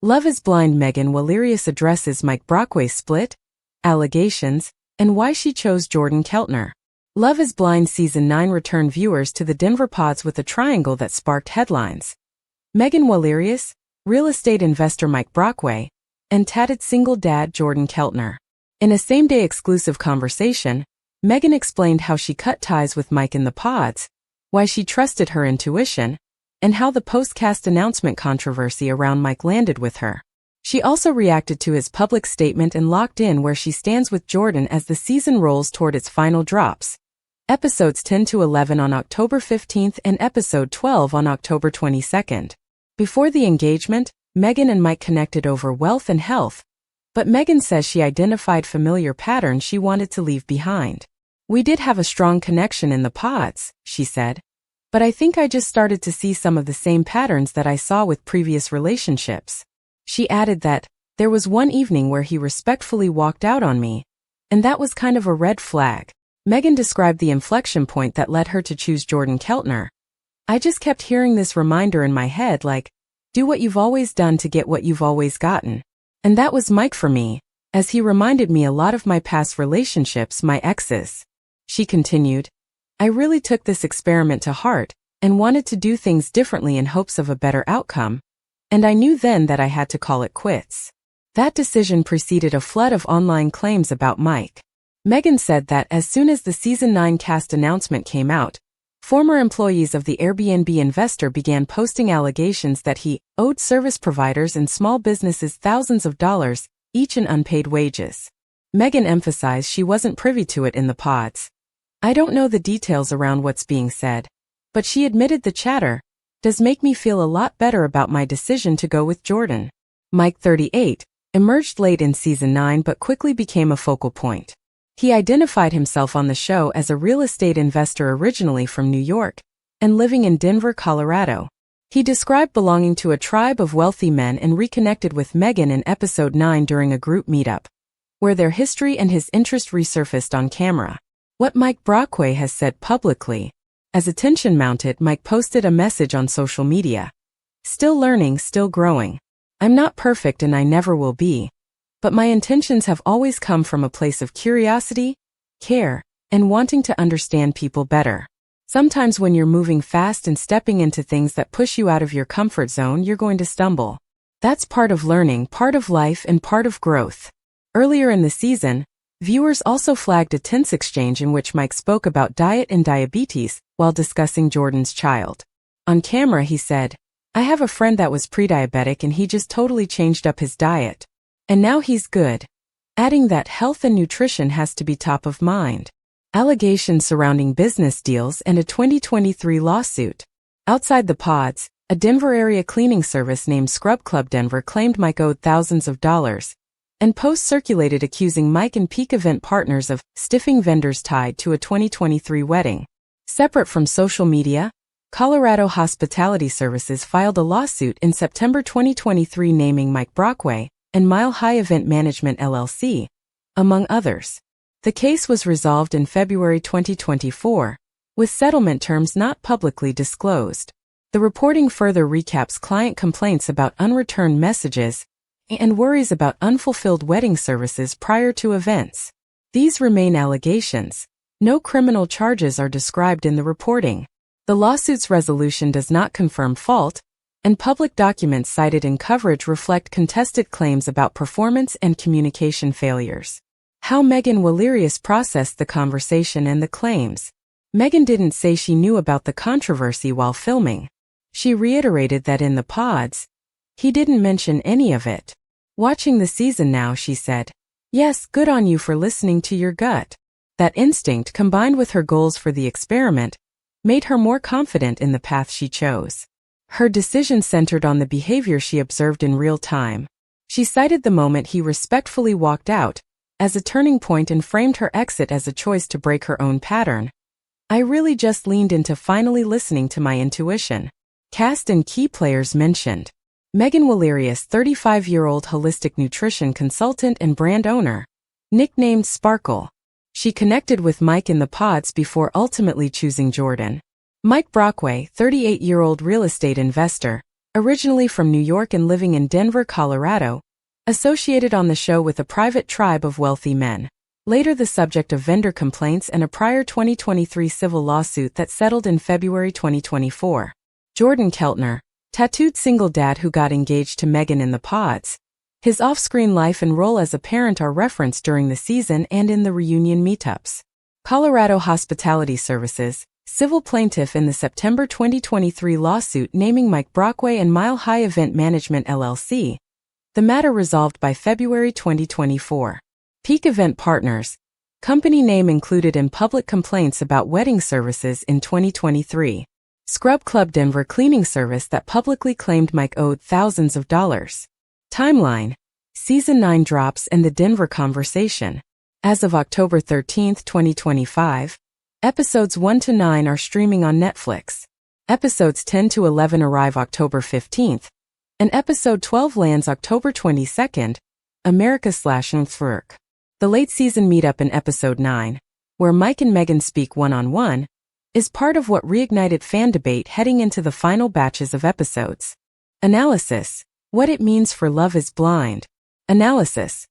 Love is Blind. Megan Wallerius addresses Mike Brockway's split, allegations, and why she chose Jordan Keltner. Love is Blind Season 9 returned viewers to the Denver pods with a triangle that sparked headlines. Megan Wallerius, real estate investor Mike Brockway, and tatted single dad Jordan Keltner. In a same-day exclusive conversation, Megan explained how she cut ties with Mike in the pods, why she trusted her intuition, and how the post-cast announcement controversy around Mike landed with her. She also reacted to his public statement and locked in where she stands with Jordan as the season rolls toward its final drops. Episodes 10 to 11 on October 15th and episode 12 on October 22nd. Before the engagement, Megan and Mike connected over wealth and health, but Megan says she identified familiar patterns she wanted to leave behind. "We did have a strong connection in the pods," she said, "but I think I just started to see some of the same patterns that I saw with previous relationships." She added that, "There was one evening where he respectfully walked out on me, and that was kind of a red flag." Megan described the inflection point that led her to choose Jordan Keltner. "I just kept hearing this reminder in my head like, do what you've always done to get what you've always gotten. And that was Mike for me, as he reminded me a lot of my past relationships, my exes." She continued, "I really took this experiment to heart and wanted to do things differently in hopes of a better outcome, and I knew then that I had to call it quits." That decision preceded a flood of online claims about Mike. Megan said that as soon as the Season 9 cast announcement came out, former employees of the Airbnb investor began posting allegations that he owed service providers and small businesses thousands of dollars, each in unpaid wages. Megan emphasized she wasn't privy to it in the pods. "I don't know the details around what's being said, but she admitted the chatter does make me feel a lot better about my decision to go with Jordan." Mike, 38, emerged late in Season 9 but quickly became a focal point. He identified himself on the show as a real estate investor originally from New York and living in Denver, Colorado. He described belonging to a tribe of wealthy men and reconnected with Megan in episode 9 during a group meetup, where their history and his interest resurfaced on camera. What Mike Brockway has said publicly. As attention mounted, Mike posted a message on social media. "Still learning, still growing. I'm not perfect and I never will be. But my intentions have always come from a place of curiosity, care, and wanting to understand people better. Sometimes when you're moving fast and stepping into things that push you out of your comfort zone, you're going to stumble. That's part of learning, part of life, and part of growth." Earlier in the season, viewers also flagged a tense exchange in which Mike spoke about diet and diabetes while discussing Jordan's child. On camera he said, "I have a friend that was pre-diabetic and he just totally changed up his diet. And now he's good," adding that health and nutrition has to be top of mind. Allegations surrounding business deals and a 2023 lawsuit. Outside the pods, a Denver area cleaning service named Scrub Club Denver claimed Mike owed thousands of dollars, and posts circulated accusing Mike and peak event partners of stiffing vendors tied to a 2023 wedding. Separate from social media, Colorado Hospitality Services filed a lawsuit in September 2023 naming Mike Brockway and Mile High Event Management LLC, among others. The case was resolved in February 2024, with settlement terms not publicly disclosed. The reporting further recaps client complaints about unreturned messages and worries about unfulfilled wedding services prior to events. These remain allegations. No criminal charges are described in the reporting. The lawsuit's resolution does not confirm fault, and public documents cited in coverage reflect contested claims about performance and communication failures. How Megan Wallerius processed the conversation and the claims. Megan didn't say she knew about the controversy while filming. She reiterated that in the pods, he didn't mention any of it. "Watching the season now," she said, "Yes, good on you for listening to your gut." That instinct, combined with her goals for the experiment, made her more confident in the path she chose. Her decision centered on the behavior she observed in real time. She cited the moment he respectfully walked out as a turning point and framed her exit as a choice to break her own pattern. "I really just leaned into finally listening to my intuition." Cast and key players mentioned. Megan Wallerius, 35-year-old holistic nutrition consultant and brand owner, nicknamed Sparkle. She connected with Mike in the pods before ultimately choosing Jordan. Mike Brockway, 38-year-old real estate investor, originally from New York and living in Denver, Colorado, associated on the show with a private tribe of wealthy men. Later the subject of vendor complaints and a prior 2023 civil lawsuit that settled in February 2024. Jordan Keltner, tattooed single dad who got engaged to Megan in the pods. His off-screen life and role as a parent are referenced during the season and in the reunion meetups. Colorado Hospitality Services, civil plaintiff in the September 2023 lawsuit naming Mike Brockway and Mile High Event Management LLC. The matter resolved by February 2024. Peak Event Partners, company name included in public complaints about wedding services in 2023. Scrub Club Denver cleaning service that publicly claimed Mike owed thousands of dollars. Timeline, Season 9 drops and the Denver conversation. As of October 13, 2025, episodes 1 to 9 are streaming on Netflix. Episodes 10 to 11 arrive October 15th, and episode 12 lands October 22nd, America/Network. The late season meetup in episode 9, where Mike and Megan speak one-on-one, is part of what reignited fan debate heading into the final batches of episodes. Analysis, what it means for Love is Blind. Analysis,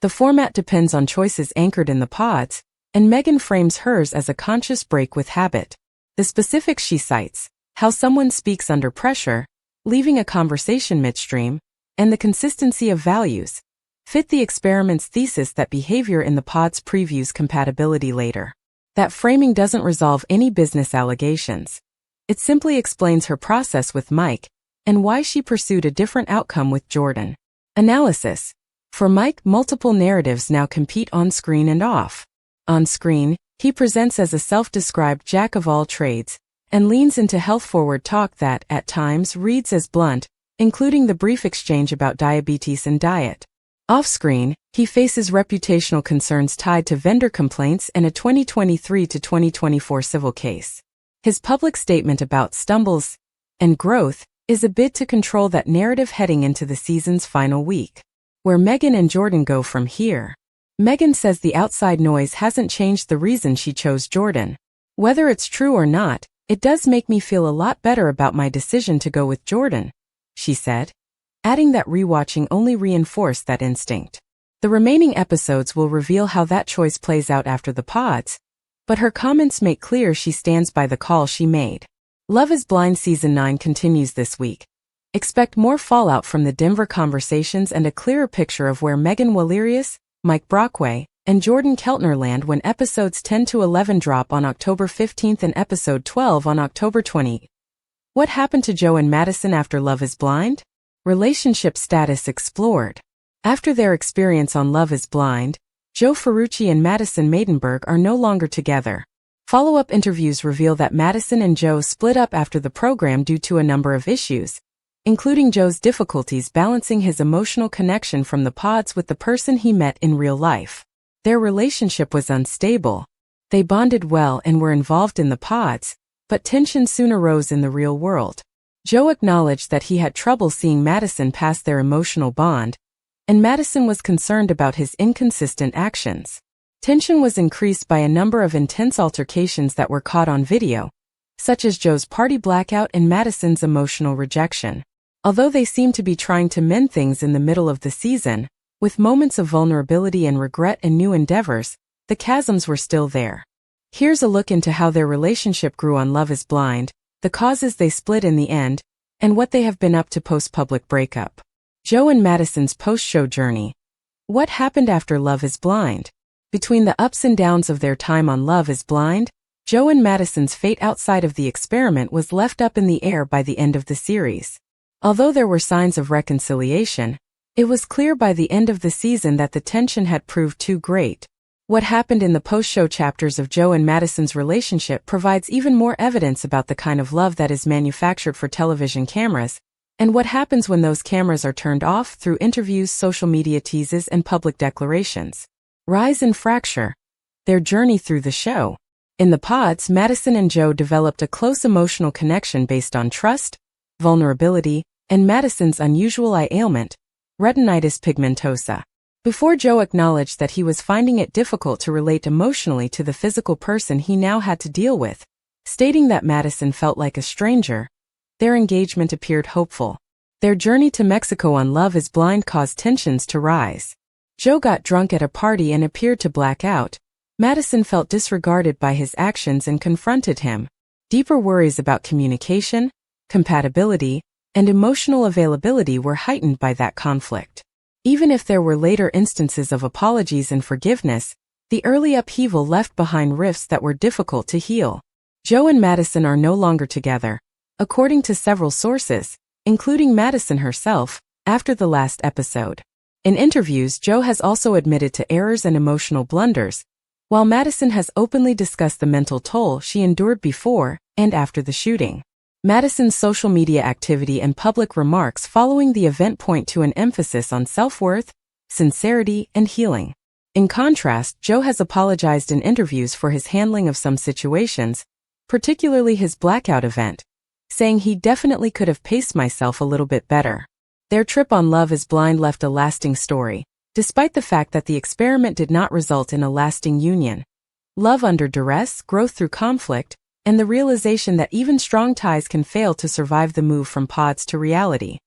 the format depends on choices anchored in the pods, and Megan frames hers as a conscious break with habit. The specifics she cites, how someone speaks under pressure, leaving a conversation midstream, and the consistency of values, fit the experiment's thesis that behavior in the pods previews compatibility later. That framing doesn't resolve any business allegations. It simply explains her process with Mike, and why she pursued a different outcome with Jordan. Analysis, for Mike, multiple narratives now compete on screen and off. On screen, he presents as a self-described jack of all trades, and leans into health-forward talk that, at times, reads as blunt, including the brief exchange about diabetes and diet. Off-screen, he faces reputational concerns tied to vendor complaints and a 2023 to 2024 civil case. His public statement about stumbles and growth is a bid to control that narrative heading into the season's final week. Where Megan and Jordan go from here. Megan says the outside noise hasn't changed the reason she chose Jordan. Whether it's true or not, it does make me feel a lot better about my decision to go with Jordan, she said, adding that rewatching only reinforced that instinct. The remaining episodes will reveal how that choice plays out after the pods, but her comments make clear she stands by the call she made. Love is Blind Season 9 continues this week. Expect more fallout from the Denver conversations and a clearer picture of where Megan Walerius, Mike Brockway, and Jordan Keltner land when episodes 10 to 11 drop on October 15th and episode 12 on October 20th. What happened to Joe and Madison after Love is Blind? Relationship status explored. After their experience on Love is Blind, Joe Ferrucci and Madison Maidenberg are no longer together. Follow-up interviews reveal that Madison and Joe split up after the program due to a number of issues, including Joe's difficulties balancing his emotional connection from the pods with the person he met in real life. Their relationship was unstable. They bonded well and were involved in the pods, but tension soon arose in the real world. Joe acknowledged that he had trouble seeing Madison past their emotional bond, and Madison was concerned about his inconsistent actions. Tension was increased by a number of intense altercations that were caught on video, such as Joe's party blackout and Madison's emotional rejection. Although they seemed to be trying to mend things in the middle of the season, with moments of vulnerability and regret and new endeavors, the chasms were still there. Here's a look into how their relationship grew on Love is Blind, the causes they split in the end, and what they have been up to post-public breakup. Joe and Madison's post-show journey. What happened after Love is Blind? Between the ups and downs of their time on Love is Blind, Joe and Madison's fate outside of the experiment was left up in the air by the end of the series. Although there were signs of reconciliation, it was clear by the end of the season that the tension had proved too great. What happened in the post-show chapters of Joe and Madison's relationship provides even more evidence about the kind of love that is manufactured for television cameras, and what happens when those cameras are turned off through interviews, social media teases, and public declarations. Rise and fracture. Their journey through the show. In the pods, Madison and Joe developed a close emotional connection based on trust, vulnerability, and Madison's unusual eye ailment, retinitis pigmentosa. Before Joe acknowledged that he was finding it difficult to relate emotionally to the physical person he now had to deal with, stating that Madison felt like a stranger, their engagement appeared hopeful. Their journey to Mexico on Love is Blind caused tensions to rise. Joe got drunk at a party and appeared to black out. Madison felt disregarded by his actions and confronted him. Deeper worries about communication, compatibility, and emotional availability were heightened by that conflict. Even if there were later instances of apologies and forgiveness, the early upheaval left behind rifts that were difficult to heal. Joe and Madison are no longer together, according to several sources, including Madison herself, after the last episode. In interviews, Joe has also admitted to errors and emotional blunders, while Madison has openly discussed the mental toll she endured before and after the shooting. Madison's social media activity and public remarks following the event point to an emphasis on self-worth, sincerity, and healing. In contrast, Joe has apologized in interviews for his handling of some situations, particularly his blackout event, saying he definitely could have paced myself a little bit better. Their trip on Love is Blind left a lasting story, despite the fact that the experiment did not result in a lasting union. Love under duress, growth through conflict, and the realization that even strong ties can fail to survive the move from pods to reality.